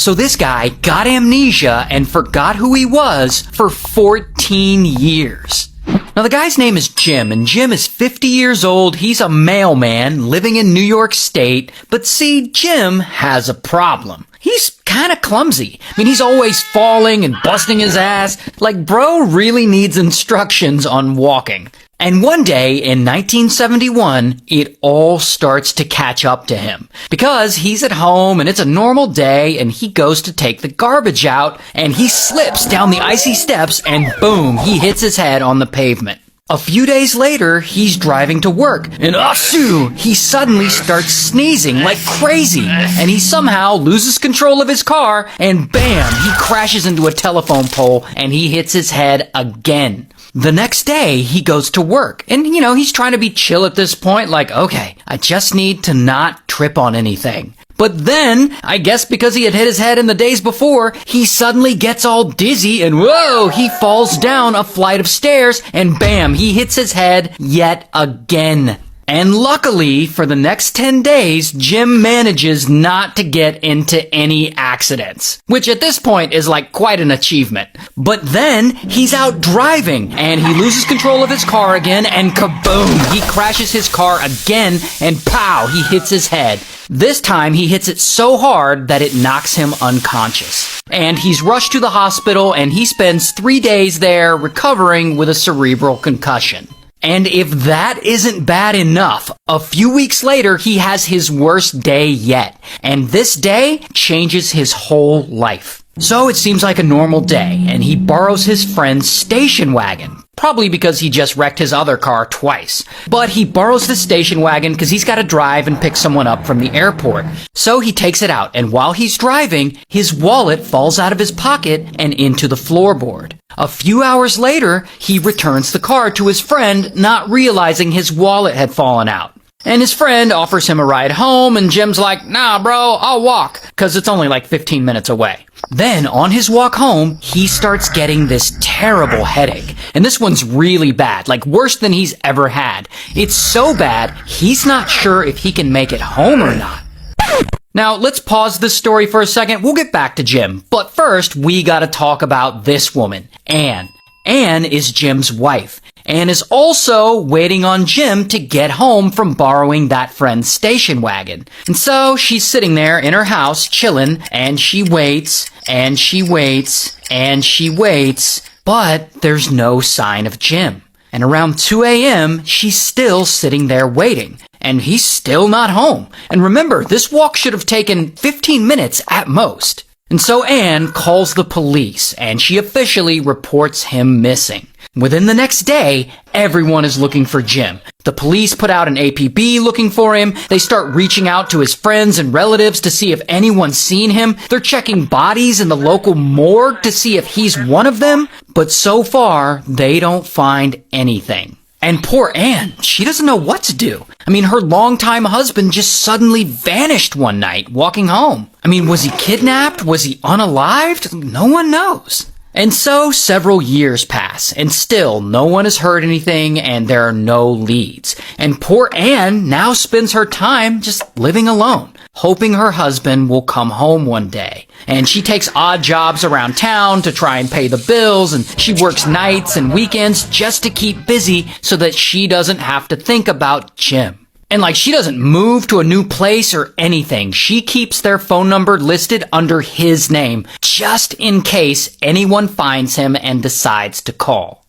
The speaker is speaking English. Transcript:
So this guy got amnesia and forgot who he was for 14 years. Now the guy's name is Jim, and Jim is 50 years old. He's a mailman living in New York State. But see, Jim has a problem. He's kind of clumsy. I mean, he's always falling and busting his ass. Like, bro really needs instructions on walking. And one day in 1971, it all starts to catch up to him. Because he's at home and it's a normal day and he goes to take the garbage out and he slips down the icy steps and boom, he hits his head on the pavement. A few days later, he's driving to work, and achoo, he suddenly starts sneezing like crazy, and he somehow loses control of his car, and bam, he crashes into a telephone pole, and he hits his head again. The next day, he goes to work, and he's trying to be chill at this point, like, okay, I just need to not trip on anything. But then, I guess because he had hit his head in the days before, he suddenly gets all dizzy and whoa, he falls down a flight of stairs and bam, he hits his head yet again. And luckily, for the next 10 days, Jim manages not to get into any accidents, which at this point is like quite an achievement. But then, he's out driving, and he loses control of his car again, and kaboom! He crashes his car again, and pow! He hits his head. This time, he hits it so hard that it knocks him unconscious. And he's rushed to the hospital, and he spends 3 days there recovering with a cerebral concussion. And if that isn't bad enough, a few weeks later, he has his worst day yet. And this day changes his whole life. So it seems like a normal day, and he borrows his friend's station wagon. Probably because he just wrecked his other car twice. But he borrows the station wagon because he's got to drive and pick someone up from the airport. So he takes it out, and while he's driving, his wallet falls out of his pocket and into the floorboard. A few hours later, he returns the car to his friend, not realizing his wallet had fallen out. And his friend offers him a ride home, and Jim's like, nah, bro, I'll walk, because it's only like 15 minutes away. Then, on his walk home, he starts getting this terrible headache. And this one's really bad, like worse than he's ever had. It's so bad, he's not sure if he can make it home or not. Now, let's pause this story for a second. We'll get back to Jim. But first, we gotta talk about this woman, Anne. Anne is Jim's wife. Anne is also waiting on Jim to get home from borrowing that friend's station wagon. And so she's sitting there in her house chilling, and she waits, and she waits, and she waits, but there's no sign of Jim. And around 2 a.m., she's still sitting there waiting, and he's still not home. And remember, this walk should have taken 15 minutes at most. And so Anne calls the police, and she officially reports him missing. Within the next day, everyone is looking for Jim. The police put out an APB looking for him. They start reaching out to his friends and relatives to see if anyone's seen him. They're checking bodies in the local morgue to see if he's one of them. But so far, they don't find anything. And poor Anne, she doesn't know what to do. I mean, her longtime husband just suddenly vanished one night walking home. I mean, was he kidnapped? Was he unalived? No one knows. And so several years pass, and still no one has heard anything, and there are no leads. And poor Anne now spends her time just living alone, hoping her husband will come home one day. And she takes odd jobs around town to try and pay the bills, and she works nights and weekends just to keep busy so that she doesn't have to think about Jim. And she doesn't move to a new place or anything. She keeps their phone number listed under his name, just in case anyone finds him and decides to call.